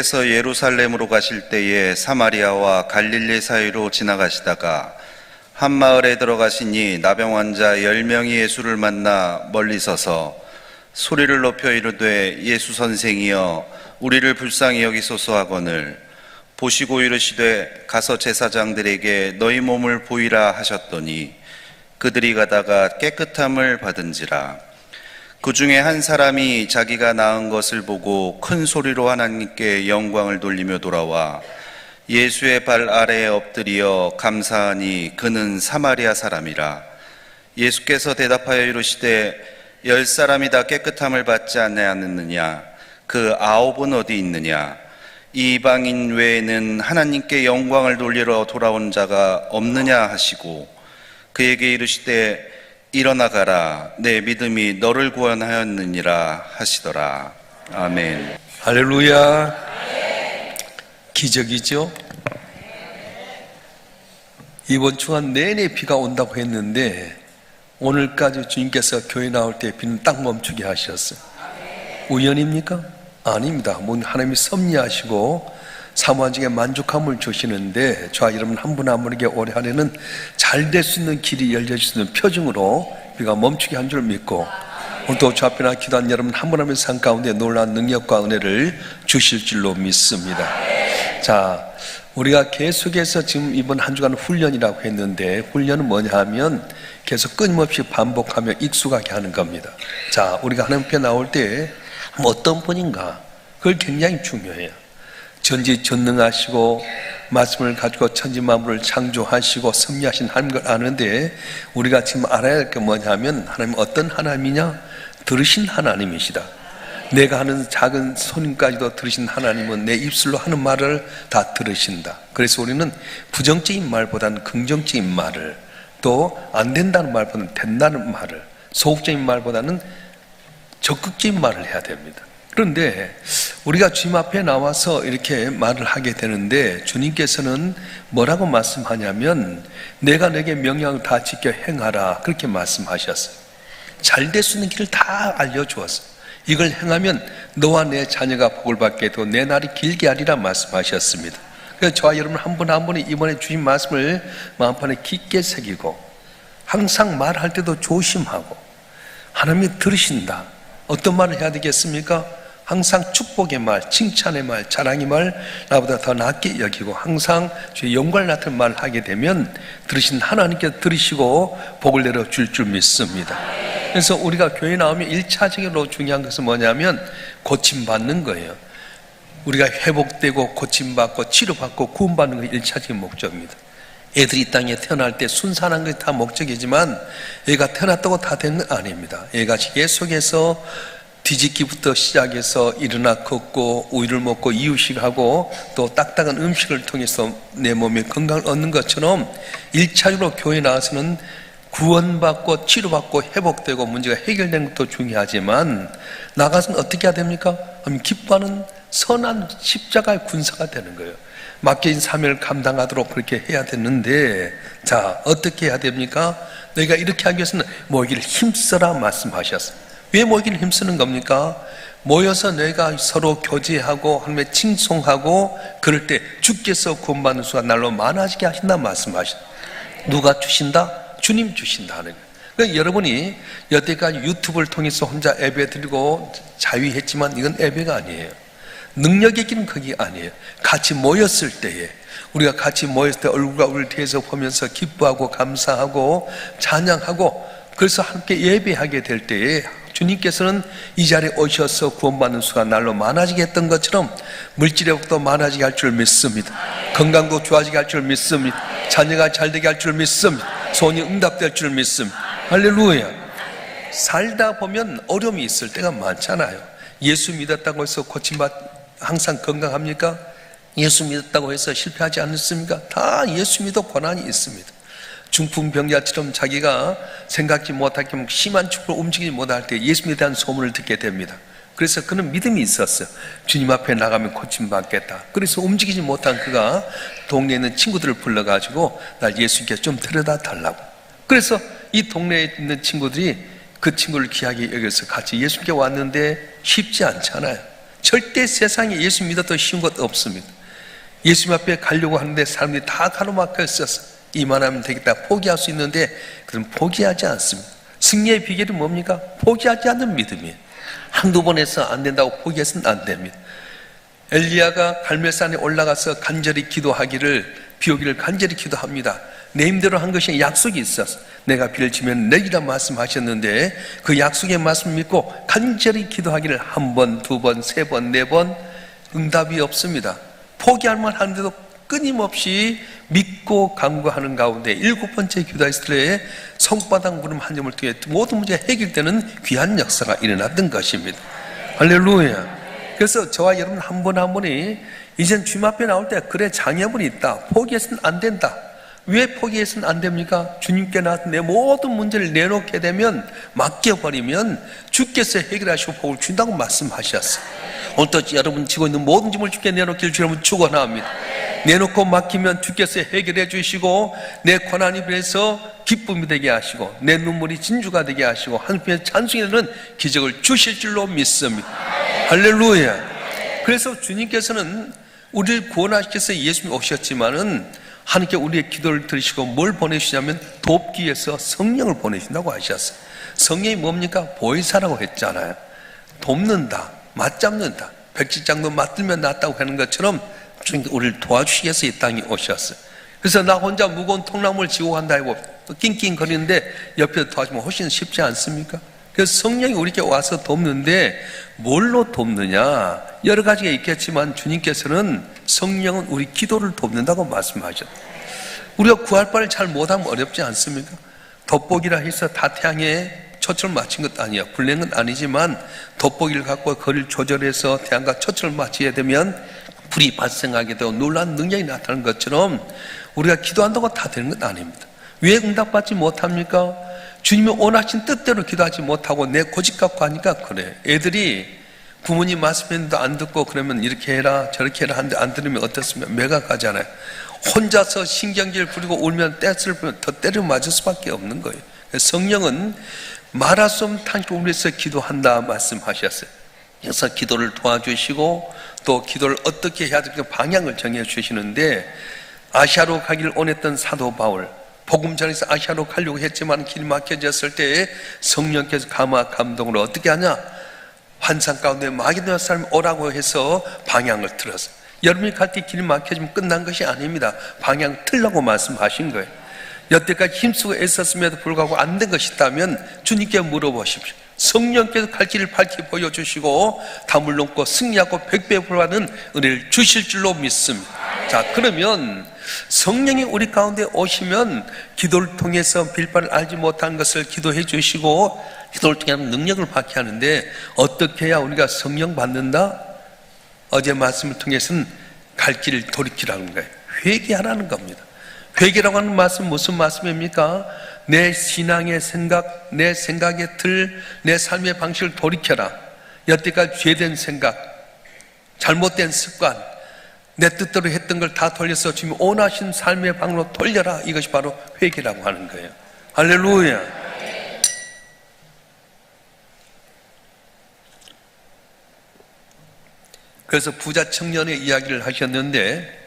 예수께서 예루살렘으로 가실 때에 사마리아와 갈릴리 사이로 지나가시다가 한 마을에 들어가시니 나병 환자 10명이 예수를 만나 멀리 서서 소리를 높여 이르되 예수 선생이여 우리를 불쌍히 여기소서 하거늘 보시고 이르시되 가서 제사장들에게 너희 몸을 보이라 하셨더니 그들이 가다가 깨끗함을 받은지라. 그 중에 한 사람이 자기가 나은 것을 보고 큰 소리로 하나님께 영광을 돌리며 돌아와 예수의 발 아래에 엎드려 감사하니 그는 사마리아 사람이라. 예수께서 대답하여 이르시되 10사람이 다 깨끗함을 받지 아니하였느냐? 그 9은 어디 있느냐? 이 이방인 외에는 하나님께 영광을 돌리러 돌아온 자가 없느냐 하시고 그에게 이르시되 일어나 가라 내 믿음이 너를 구원하였느니라 하시더라. 아멘. 할렐루야. 기적이죠. 이번 주간 내내 비가 온다고 했는데 오늘까지 주님께서 교회 나올 때 비는 딱 멈추게 하셨어요. 우연입니까? 아닙니다. 하나님이 섭리하시고 사모한 중에 만족함을 주시는데 저와 여러분 한 분 한 분에게 올해 한 해는 잘 될 수 있는 길이 열려질 수 있는 표징으로 비가 멈추게 한 줄 믿고 오늘도 주 앞에 나 기도한 여러분 한 분 한 분 삶 가운데 놀라운 능력과 은혜를 주실 줄로 믿습니다. 자, 우리가 계속해서 지금 이번 한 주간 훈련이라고 했는데 훈련은 뭐냐 하면 계속 끊임없이 반복하며 익숙하게 하는 겁니다. 자, 우리가 하나님 앞에 나올 때 어떤 분인가 그걸 굉장히 중요해요. 전지전능하시고 말씀을 가지고 천지만물을 창조하시고 섭리하신 하나님을 아는데 우리가 지금 알아야 할 게 뭐냐면 하나님 어떤 하나님이냐? 들으신 하나님이시다. 내가 하는 작은 손님까지도 들으신 하나님은 내 입술로 하는 말을 다 들으신다. 그래서 우리는 부정적인 말보다는 긍정적인 말을 또 안 된다는 말보다는 된다는 말을 소극적인 말보다는 적극적인 말을 해야 됩니다. 그런데 우리가 주님 앞에 나와서 이렇게 말을 하게 되는데 주님께서는 뭐라고 말씀하냐면 내가 내게 명령을 다 지켜 행하라 그렇게 말씀하셨어요. 잘 될 수 있는 길을 다 알려주었어요. 이걸 행하면 너와 내 자녀가 복을 받게 되고 내 날이 길게 하리라 말씀하셨습니다. 그래서 저와 여러분 한 분 한 분이 이번에 주신 말씀을 마음판에 깊게 새기고 항상 말할 때도 조심하고 하나님이 들으신다. 어떤 말을 해야 되겠습니까? 항상 축복의 말, 칭찬의 말, 자랑의 말 나보다 더 낫게 여기고 항상 주의 영광을 나타내는 말을 하게 되면 들으신 하나님께서 들으시고 복을 내려줄 줄 믿습니다. 그래서 우리가 교회 나오면 1차적으로 중요한 것은 뭐냐면 고침받는 거예요. 우리가 회복되고 고침받고 치료받고 구원받는 게 1차적인 목적입니다. 애들이 이 땅에 태어날 때 순산한 것이 다 목적이지만 애가 태어났다고 다 된 건 아닙니다. 애가 계속해서 뒤집기부터 시작해서 일어나 걷고 우유를 먹고 이유식하고 또 딱딱한 음식을 통해서 내 몸에 건강을 얻는 것처럼 1차적으로 교회 나와서는 구원받고 치료받고 회복되고 문제가 해결되는 것도 중요하지만 나가서는 어떻게 해야 됩니까? 기뻐하는 선한 십자가의 군사가 되는 거예요. 맡겨진 사명을 감당하도록 그렇게 해야 되는데 자 어떻게 해야 됩니까? 너희가 이렇게 하기 위해서는 모이기를 힘써라 말씀하셨어요. 왜 모이기를 힘쓰는 겁니까? 모여서 너희가 서로 교제하고 하나님의 칭송하고 그럴 때 주께서 구원받는 수가 날로 많아지게 하신다 말씀하셨어요. 누가 주신다? 주님 주신다 하는 거예요. 그러니까 여러분이 여태까지 유튜브를 통해서 혼자 예배 드리고 자유했지만 이건 예배가 아니에요. 능력의 길은 그게 아니에요. 같이 모였을 때에 우리가 같이 모였을 때 얼굴과 얼굴을 대해서 보면서 기뻐하고 감사하고 찬양하고 그래서 함께 예배하게 될 때에 주님께서는 이 자리에 오셔서 구원받는 수가 날로 많아지게 했던 것처럼 물질의 복도 많아지게 할 줄 믿습니다. 건강도 좋아지게 할 줄 믿습니다. 자녀가 잘되게 할 줄 믿습니다. 소원이 응답될 줄 믿습니다. 할렐루야. 살다 보면 어려움이 있을 때가 많잖아요. 예수 믿었다고 해서 고침받 항상 건강합니까? 예수 믿었다고 해서 실패하지 않습니까? 다 예수 믿어 고난이 있습니다. 중풍병자처럼 자기가 생각지 못하게 심한 축복을 움직이지 못할 때 예수님에 대한 소문을 듣게 됩니다. 그래서 그는 믿음이 있었어요. 주님 앞에 나가면 고침받겠다. 그래서 움직이지 못한 그가 동네에 있는 친구들을 불러가지고 날 예수님께 좀 데려다 달라고. 그래서 이 동네에 있는 친구들이 그 친구를 귀하게 여겨서 같이 예수님께 왔는데 쉽지 않잖아요. 절대 세상에 예수 믿어 더 쉬운 것 없습니다. 예수님 앞에 가려고 하는데 사람들이 다 가로막혀 있어서 이만하면 되겠다 포기할 수 있는데 그럼 포기하지 않습니다. 승리의 비결이 뭡니까? 포기하지 않는 믿음이에요. 한두 번 해서 안 된다고 포기해서는 안 됩니다. 엘리야가 갈멜산에 올라가서 간절히 기도하기를 비 오기를 간절히 기도합니다. 내 힘대로 한 것이 약속이 있어서 내가 비를 치면 내리라 말씀하셨는데 그 약속의 말씀 믿고 간절히 기도하기를 한 번, 두 번, 세 번, 네 번 응답이 없습니다. 포기할 만한데도 끊임없이 믿고 간구하는 가운데 7번째 기도했을 때 손바닥 구름 한 점을 통해 모든 문제가 해결되는 귀한 역사가 일어났던 것입니다. 할렐루야. 그래서 저와 여러분 한 분 한 분이 이젠 주님 앞에 나올 때 그래 장애물이 있다 포기해서는 안 된다. 왜 포기해서는 안 됩니까? 주님께 나와서 내 모든 문제를 내놓게 되면 맡겨버리면 주께서 해결하시고 복을 준다고 말씀하셨어요. 오늘 여러분 지고 있는 모든 짐을 주께 내놓기를 주님은 축원합니다. 내놓고 맡기면 주께서 해결해 주시고 내 고난이 비해서 기쁨이 되게 하시고 내 눈물이 진주가 되게 하시고 한편의 찬송이 되는 기적을 주실 줄로 믿습니다. 할렐루야. 그래서 주님께서는 우리를 구원하시기 위해서 예수님이 오셨지만은 하나님께 우리의 기도를 들으시고 뭘 보내주시냐면 돕기 위해서 성령을 보내신다고 하셨어요. 성령이 뭡니까? 보혜사라고 했잖아요. 돕는다, 맞잡는다. 백지장도 맞들면 낫다고 하는 것처럼 우리를 도와주시기 위해서 이 땅에 오셨어요. 그래서 나 혼자 무거운 통나무를 지고 간다 하고 낑낑거리는데 옆에서 도와주면 훨씬 쉽지 않습니까? 그래서 성령이 우리에게 와서 돕는데 뭘로 돕느냐? 여러 가지가 있겠지만 주님께서는 성령은 우리 기도를 돕는다고 말씀하셨어요. 우리가 구할 바를 잘 못하면 어렵지 않습니까? 돋보기라 해서 다 태양에 초점을 맞춘 것도 아니에요. 불행은 아니지만 돋보기를 갖고 거리를 조절해서 태양과 초점을 맞춰야 되면 불이 발생하게 되고 놀라운 능력이 나타나는 것처럼 우리가 기도한다고 다 되는 건 아닙니다. 왜 응답받지 못합니까? 주님이 원하신 뜻대로 기도하지 못하고 내 고집 갖고 하니까 그래. 애들이 부모님 말씀했는데 안 듣고 그러면 이렇게 해라 저렇게 해라 하는데 안 들으면 어떻습니까? 매각하잖아요. 혼자서 신경질 부리고 울면 떼스를 부리면 더 때려 맞을 수밖에 없는 거예요. 성령은 말할 수 없는 탄식을 위해서 기도한다 말씀하셨어요. 그래서 기도를 도와주시고 또 기도를 어떻게 해야 될까 방향을 정해 주시는데 아시아로 가기를 원했던 사도 바울 복음 전에서 아시아로 가려고 했지만 길 막혀졌을 때 성령께서 감동으로 어떻게 하냐? 환상 가운데 마게도나 사람이 오라고 해서 방향을 틀었어요. 여러분이 갈 때 길이 막혀지면 끝난 것이 아닙니다. 방향 틀라고 말씀하신 거예요. 여태까지 힘쓰고 애썼음에도 불구하고 안 된 것이 있다면 주님께 물어보십시오. 성령께서 갈 길을 밝히 보여주시고 담을 넘고 승리하고 백배불하는 은혜를 주실 줄로 믿습니다. 자, 그러면 성령이 우리 가운데 오시면 기도를 통해서 빌바를 알지 못한 것을 기도해 주시고 기도를 통해 능력을 받게 하는데 어떻게 해야 우리가 성령 받는다? 어제 말씀을 통해서는 갈 길을 돌이키라는 거예요. 회개하라는 겁니다. 회개라고 하는 말씀 무슨 말씀입니까? 내 신앙의 생각, 내 생각의 틀, 내 삶의 방식을 돌이켜라. 여태까지 죄된 생각, 잘못된 습관, 내 뜻대로 했던 걸 다 돌려서 주님 원하신 삶의 방으로 돌려라. 이것이 바로 회개라고 하는 거예요. 할렐루야. 그래서 부자 청년의 이야기를 하셨는데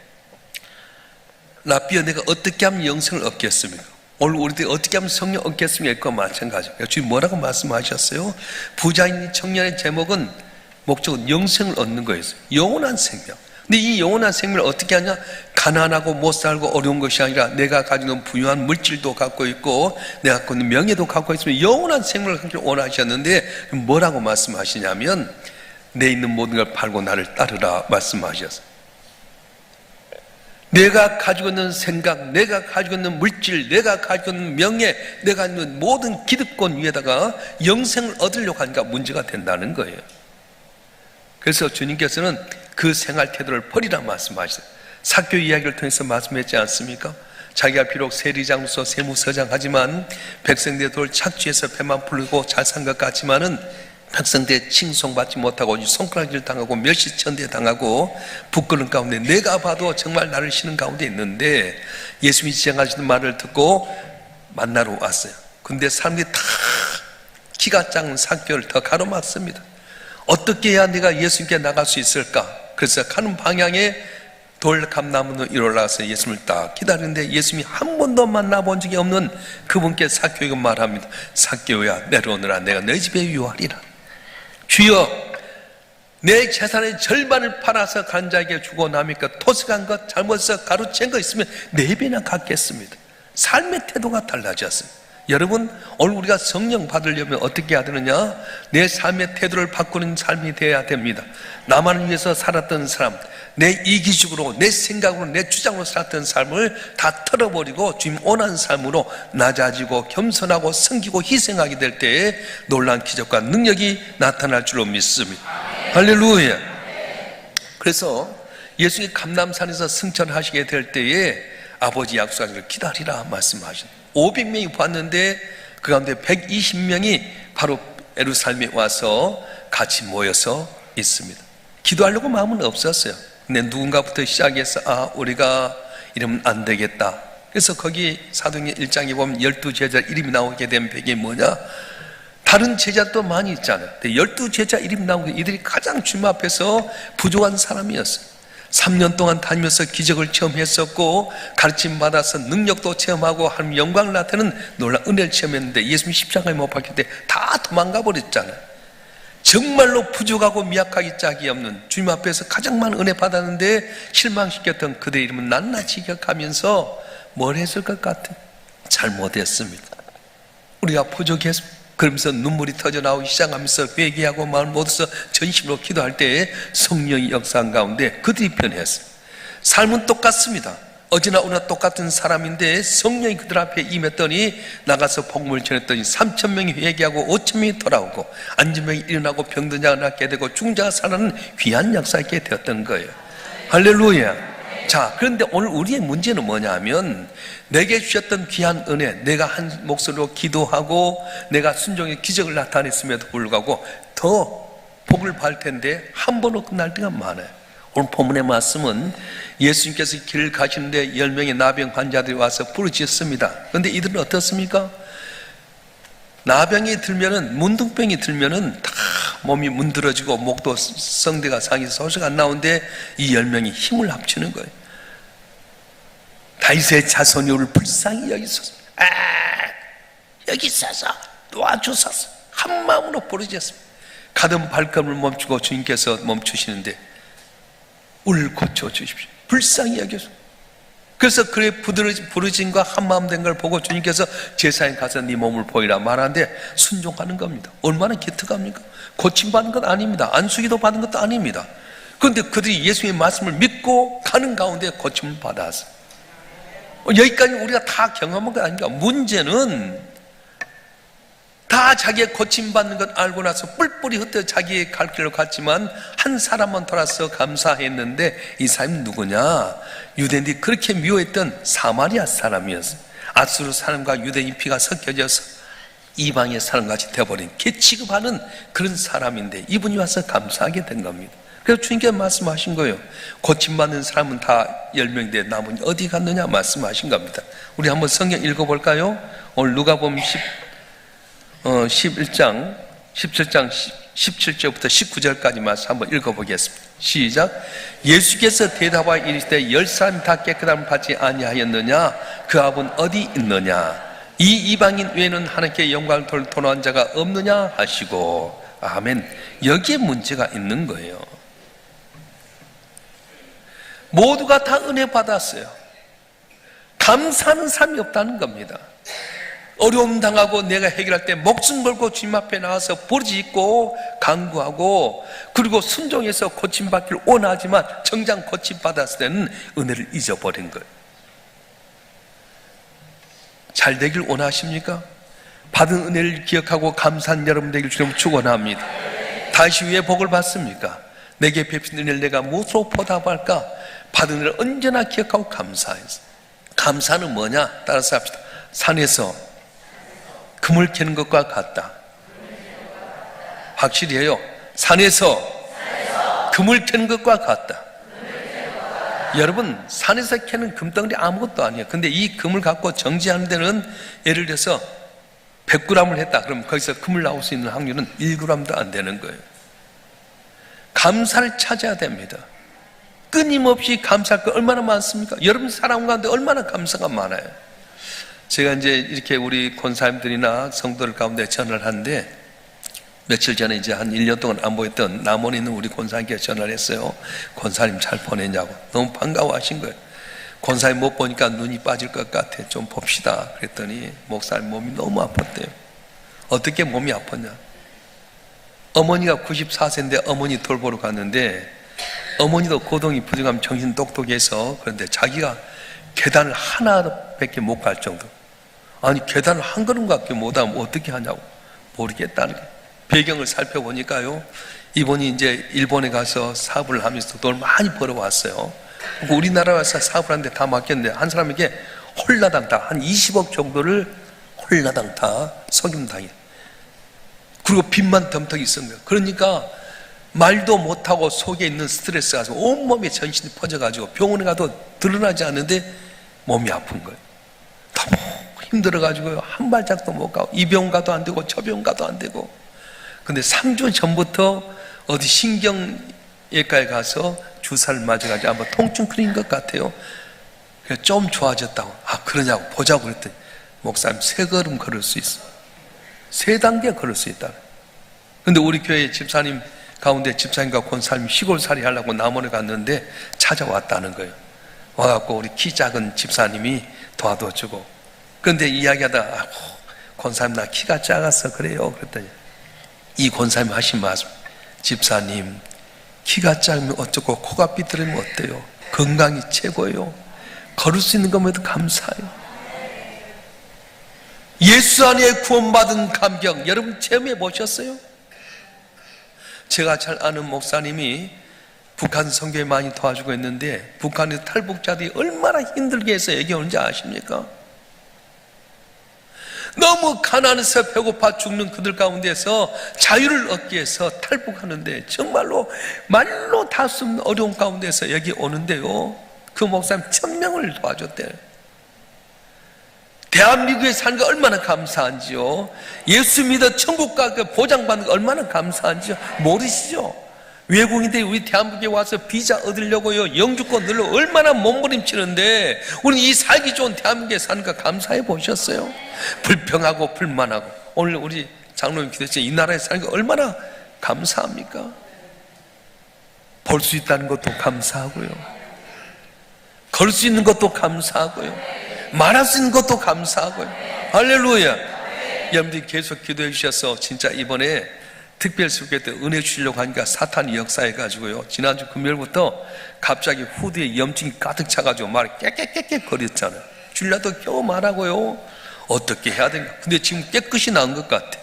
라비어 내가 어떻게 하면 영생을 얻겠습니까? 오늘 우리들이 어떻게 하면 성령 얻겠습니까? 그와 마찬가지입니다. 주님 뭐라고 말씀하셨어요? 부자인 청년의 제목은 목적은 영생을 얻는 거였어요. 영원한 생명. 근데 이 영원한 생명을 어떻게 하냐? 가난하고 못 살고 어려운 것이 아니라 내가 가지고 있는 부유한 물질도 갖고 있고 내가 갖고 있는 명예도 갖고 있으면 영원한 생명을 갖기를 원하셨는데 뭐라고 말씀하시냐면 내 있는 모든 걸 팔고 나를 따르라 말씀하셨어요. 내가 가지고 있는 생각, 내가 가지고 있는 물질, 내가 가지고 있는 명예, 내가 가지고 있는 모든 기득권 위에다가 영생을 얻으려고 하니까 문제가 된다는 거예요. 그래서 주님께서는 그 생활 태도를 버리라 말씀하셨어요. 사교 이야기를 통해서 말씀했지 않습니까? 자기가 비록 세리장으로서 세무서장 하지만 백성들의 돌 착취해서 배만 풀고 잘 산 것 같지만은 백성들의 칭송받지 못하고 손가락질 당하고 멸시천대 당하고 부끄러운 가운데 내가 봐도 정말 나를 쉬는 가운데 있는데 예수님이 지정하시는 말을 듣고 만나러 왔어요. 근데 사람들이 다 키가 작은 사교를 더 가로막습니다. 어떻게 해야 내가 예수님께 나갈 수 있을까? 그래서 가는 방향에 돌 감나무로 일어나서 예수님을 딱 기다리는데 예수님이 한 번도 만나본 적이 없는 그분께 삭개오가 말합니다. 삭개오야, 내려오너라. 내가 너희 집에 유하리라. 주여, 내 재산의 절반을 팔아서 간 자에게 주고 남이니까 토색한 것, 잘못해서 가로챈 거 있으면 4배나 갚겠습니다. 삶의 태도가 달라졌습니다. 여러분, 오늘 우리가 성령 받으려면 어떻게 해야 되느냐? 내 삶의 태도를 바꾸는 삶이 되어야 됩니다. 나만을 위해서 살았던 사람, 내 이기적으로, 내 생각으로, 내 주장으로 살았던 삶을 다 털어버리고 주님 원하는 삶으로 낮아지고 겸손하고 섬기고 희생하게 될 때에 놀라운 기적과 능력이 나타날 줄로 믿습니다. 할렐루야. 그래서 예수님이 감람산에서 승천하시게 될 때에 아버지 약속하시기를 기다리라 말씀하신 500명이 봤는데 그 가운데 120명이 바로 예루살렘에 와서 같이 모여서 있습니다. 기도하려고 마음은 없었어요. 근데 누군가부터 시작해서 우리가 이러면 안 되겠다. 그래서 거기 사도행전 1장에 보면 12제자 이름이 나오게 된 배경이 뭐냐? 다른 제자도 많이 있잖아요. 12제자 이름이 나온 게 이들이 가장 주님 앞에서 부족한 사람이었어요. 3년 동안 다니면서 기적을 체험했었고 가르침 받아서 능력도 체험하고 하나님 영광을 나타내는 놀라운 은혜를 체험했는데 예수님이 십자가에 못 박힐 때 다 도망가 버렸잖아요. 정말로 부족하고 미약하기 짝이 없는 주님 앞에서 가장 많은 은혜 받았는데 실망시켰던 그들의 이름은 낱낱이 기억하면서 뭘 했을 것 같아요? 잘못했습니다. 우리가 부족했습니다. 그러면서 눈물이 터져 나오기 시작하면서 회개하고 마음을 모아서 전심으로 기도할 때에 성령의 역사 가운데 그들이 변했어요. 삶은 똑같습니다. 어제나 오늘 똑같은 사람인데 성령이 그들 앞에 임했더니 나가서 복음을 전했더니 3,000명이 회개하고 5,000명이 돌아오고 앉은 명이 일어나고 병든 자가 낫게 되고 죽은 자가 살아나는 귀한 역사가 있게 되었던 거예요. 할렐루야. 자, 그런데 오늘 우리의 문제는 뭐냐 하면 내게 주셨던 귀한 은혜, 내가 한 목소리로 기도하고 내가 순종의 기적을 나타냈음에도 불구하고 더 복을 받을 텐데 한 번으로 끝날 때가 많아요. 오늘 본문의 말씀은 예수님께서 길을 가시는데 10명의 나병 환자들이 와서 부르짖습니다. 그런데 이들은 어떻습니까? 나병이 들면은, 문둥병이 들면은 다 몸이 문드러지고 목도 성대가 상해서 소리가 안 나오는데 이 10명이 힘을 합치는 거예요. 다윗의 자손이 우리를 불쌍히 여기소서, 여기 있어서 도와주소서 한 마음으로 부르짖습니다. 가던 발걸음을 멈추고 주님께서 멈추시는데 우리를 고쳐주십시오. 불쌍히 여기소서. 그래서 그의 부르짖음과 한마음 된 걸 보고 주님께서 제사에 가서 네 몸을 보이라 말하는데 순종하는 겁니다. 얼마나 기특합니까? 고침받은 것 아닙니다. 안수기도 받은 것도 아닙니다. 그런데 그들이 예수님의 말씀을 믿고 가는 가운데 고침을 받았어요. 여기까지 우리가 다 경험한 것 아닙니까? 문제는 다 자기의 고침받는 것 알고 나서 뿔뿔이 흩어 자기의 갈 길로 갔지만 한 사람만 돌아서 감사했는데 이 사람이 누구냐? 유대인들이 그렇게 미워했던 사마리아 사람이었어요. 아수르 사람과 유대인 피가 섞여져서 이방의 사람같이 되어버린 개취급하는 그런 사람인데 이분이 와서 감사하게 된 겁니다. 그래서 주님께서 말씀하신 거예요. 고침받는 사람은 다 10명인데 남은 어디 갔느냐 말씀하신 겁니다. 우리 한번 성경 읽어볼까요? 오늘 누가복음 11장 17장 17절부터 19절까지 말씀 한번 읽어보겠습니다. 시작. 예수께서 대답하여 이르시되 10사람이 다 깨끗함을 받지 아니하였느냐? 그 ab은 어디 있느냐? 이 이방인 외에는 하나님께 영광을 돌 도노한 자가 없느냐 하시고. 아멘. 여기에 문제가 있는 거예요. 모두가 다 은혜 받았어요. 감사하는 사람이 없다는 겁니다. 어려움 당하고 내가 해결할 때 목숨 걸고 주님 앞에 나와서 부르짖고 간구하고 그리고 순종해서 고침받기를 원하지만 정작 고침받았을 때는 은혜를 잊어버린 거예요. 잘 되길 원하십니까? 받은 은혜를 기억하고 감사한 여러분 되길 주님 축원합니다. 다시 왜 복을 받습니까? 내게 베푼 은혜를 내가 무엇으로 보답할까? 받은 은혜를 언제나 기억하고 감사해서. 감사는 뭐냐? 따라서 합시다. 산에서 금을 캐는 것과 같다. 확실히 해요. 산에서 금을 캐는 것과 같다. 여러분, 산에서 캐는 금덩어리 아무것도 아니에요. 근데 이 금을 갖고 정지하는 데는 예를 들어서 100g을 했다. 그럼 거기서 금을 나올 수 있는 확률은 1g도 안 되는 거예요. 감사를 찾아야 됩니다. 끊임없이 감사할 거 얼마나 많습니까? 여러분 살아온 가운데 얼마나 감사가 많아요. 제가 이제 이렇게 우리 권사님들이나 성도들 가운데 전화를 하는데, 며칠 전에 이제 한 1년 동안 안 보였던 남원에 있는 우리 권사님께 전화를 했어요. 권사님 잘 보냈냐고. 너무 반가워하신 거예요. 권사님 못 보니까 눈이 빠질 것 같아. 좀 봅시다. 그랬더니 목사님 몸이 너무 아팠대요. 어떻게 몸이 아팠냐? 어머니가 94세인데 어머니 돌보러 갔는데, 어머니도 고동이 부정하면 정신 똑똑해서, 그런데 자기가 계단을 하나밖에 못 갈 정도. 아니 계단을 한 걸음밖에 못하면 어떻게 하냐고. 모르겠다는 거예요. 배경을 살펴보니까요, 이분이 이제 일본에 가서 사업을 하면서 돈을 많이 벌어왔어요. 우리나라 와서 사업을 하는데 다 맡겼는데, 한 사람에게 홀라당 다 한 20억 정도를 홀라당 다 속임당해. 그리고 빚만 덤떡 있었는 거예요. 그러니까 말도 못하고 속에 있는 스트레스가 가서 온몸에 전신이 퍼져가지고 병원에 가도 드러나지 않는데 몸이 아픈 거예요. 너무 힘들어가지고요, 한 발짝도 못 가고, 이 병원 가도 안 되고 저 병원 가도 안 되고. 근데 3주 전부터 어디 신경외과에 가서 주사를 맞아가지고 아마 통증 풀린 것 같아요. 그래서 좀 좋아졌다고. 아 그러냐고 보자고 그랬더니, 목사님 3걸음 걸을 수 있어. 3단계 걸을 수 있다. 근데 우리 교회 집사님 가운데 집사님과 권사님 시골살이 하려고 남원에 갔는데 찾아왔다는 거예요. 와갖고 우리 키 작은 집사님이 도와줘주고. 그런데 이야기하다가, 권사님 나 키가 작아서 그래요. 그랬더니 이 권사님 하신 말씀, 집사님 키가 작으면 어쩌고 코가 삐뚤으면 어때요? 건강이 최고예요. 걸을 수 있는 것만도 감사해요. 예수 안에 구원받은 감격, 여러분 체험해 보셨어요? 제가 잘 아는 목사님이 북한 선교에 많이 도와주고 있는데, 북한의 탈북자들이 얼마나 힘들게 해서 여기 오는지 아십니까? 너무 가난해서 배고파 죽는 그들 가운데서 자유를 얻기 위해서 탈북하는데, 정말로 말로 다 수 없는 어려운 가운데서 여기 오는데요, 그 목사님 1000명을 도와줬대요. 대한민국에 사는 거 얼마나 감사한지요. 예수 믿어 천국 가서 보장받는 거 얼마나 감사한지요. 모르시죠? 외국인들이 우리 대한민국에 와서 비자 얻으려고요, 영주권 늘려 얼마나 몸부림치는데, 우리는 이 살기 좋은 대한민국에 사는 거 감사해 보셨어요? 불평하고 불만하고. 오늘 우리 장로님 기도했지만 이 나라에 사는 거 얼마나 감사합니까? 볼 수 있다는 것도 감사하고요, 걸 수 있는 것도 감사하고요, 말할 수 있는 것도 감사하고요. 할렐루야. 여러분들이 계속 기도해 주셔서 진짜 이번에 특별수교 때 은혜 주시려고 하니까 사탄이 역사해가지고요, 지난주 금요일부터 갑자기 후드에 염증이 가득 차가지고 말이 깨깨깨깨 거렸잖아요. 주일날도 겨우 말하고요, 어떻게 해야 되는가. 근데 지금 깨끗이 나은 것 같아.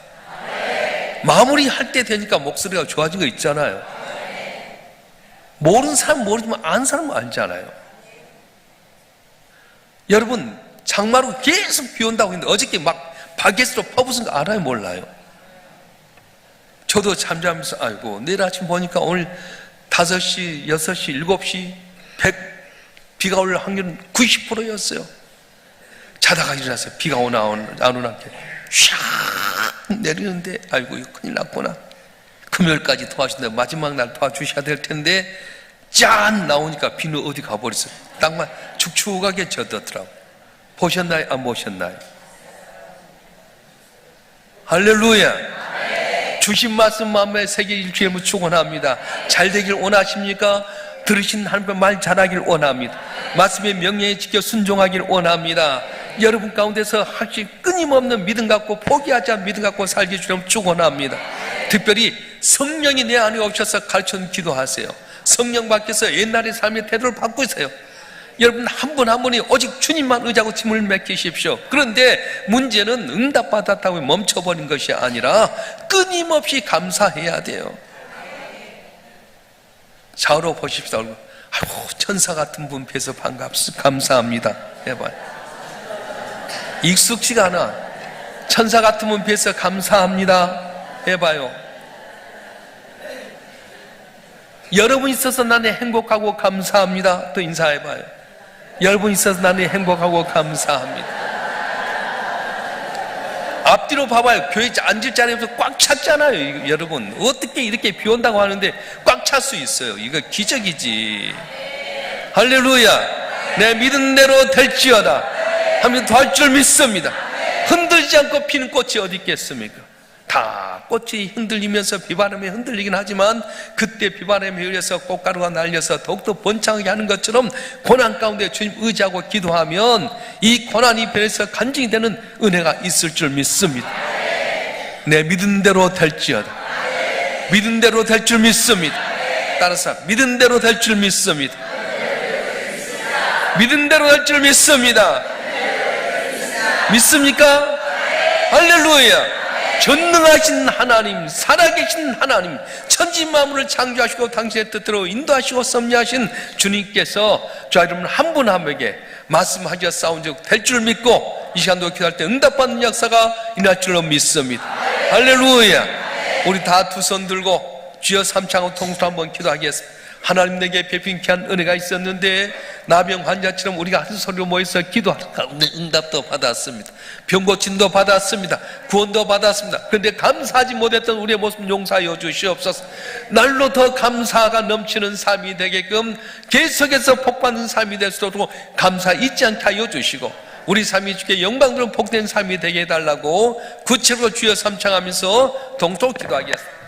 마무리할 때 되니까 목소리가 좋아진 거 있잖아요. 모르는 사람 모르지만 아는 사람은 알잖아요. 여러분 장마로 계속 비 온다고 했는데 어저께 막 바게트로 퍼부은 거 알아요, 몰라요? 저도 잠자면서 아이고 내일 아침 보니까 오늘 5시, 6시, 7시 비가 올 확률은 90%였어요. 자다가 일어났어요. 비가 오나 안 오나 샥 내리는데 아이고 이거 큰일 났구나. 금요일까지 도와주신다. 마지막 날 도와주셔야 될 텐데 짠 나오니까 비는 어디 가버렸어요. 땅만 축축하게 젖었더라고. 보셨나요? 안 보셨나요? 할렐루야. 주신 말씀 마음에 새겨 일주일을 축원합니다. 잘 되길 원하십니까? 들으신 하나님의 말 잘하길 원합니다. 말씀의 명령에 지켜 순종하길 원합니다. 여러분 가운데서 확실히 끊임없는 믿음 갖고 포기하지 않는 믿음 갖고 살게 주려면 축원합니다. 특별히 성령이 내 안에 오셔서 가르쳐 기도하세요. 성령 밖에서 옛날의 삶의 태도를 바꾸세요. 여러분 한 분 한 분이 오직 주님만 의지하고 짐을 맡기십시오. 그런데 문제는 응답받았다고 멈춰버린 것이 아니라 끊임없이 감사해야 돼요. 좌우로 보십시오. 아이고 천사 같은 분 뵈서 감사합니다 해봐요. 익숙지가 않아. 천사 같은 분 뵈서 감사합니다 해봐요. 여러분 있어서 나는 행복하고 감사합니다 또 인사해봐요. 여러분 있어서 나는 행복하고 감사합니다. 앞뒤로 봐봐요. 교회 앉을 자리에서 꽉 찼잖아요. 여러분 어떻게 이렇게 비 온다고 하는데 꽉 찰 수 있어요? 이거 기적이지. 할렐루야. 내 믿은 대로 될지어다 하면 더 할 줄 믿습니다. 흔들지 않고 피는 꽃이 어디 있겠습니까? 다 꽃이 흔들리면서 비바람에 흔들리긴 하지만 그때 비바람에 흘려서 꽃가루가 날려서 더욱더 번창하게 하는 것처럼 고난 가운데 주님 의지하고 기도하면 이 고난이 변해서 간증이 되는 은혜가 있을 줄 믿습니다. 내 믿은 대로 될지어다. 믿은 대로 될 줄 믿습니다. 따라서 믿은 대로 될 줄 믿습니다. 믿은 대로 될 줄 믿습니다. 믿습니까? 할렐루야. 전능하신 하나님, 살아계신 하나님, 천지 만물을 창조하시고 당신의 뜻대로 인도하시고 섭리하신 주님께서 저 여러분 한 분 한 분에게 말씀하셔 싸운 적 될 줄 믿고 이 시간도 기도할 때 응답받는 역사가 일어날 줄로 믿습니다. 할렐루야. 우리 다 두 손 들고 주여 삼창하고 통수로 한번 기도하겠습니다. 하나님 내게 베푼케 한 은혜가 있었는데 나병 환자처럼 우리가 한 소리로 모여서 기도하는 가운데 응답도 받았습니다. 병 고침도 받았습니다. 구원도 받았습니다. 그런데 감사하지 못했던 우리의 모습 용서하여 주시옵소서. 날로 더 감사가 넘치는 삶이 되게끔 계속해서 복받는 삶이 될 수 있도록 감사 잊지 않게 하여 주시고 우리 삶이 주께 영광스러운 복된 삶이 되게 해달라고 구체로 주여 삼창하면서 동쪽 기도하겠습니다.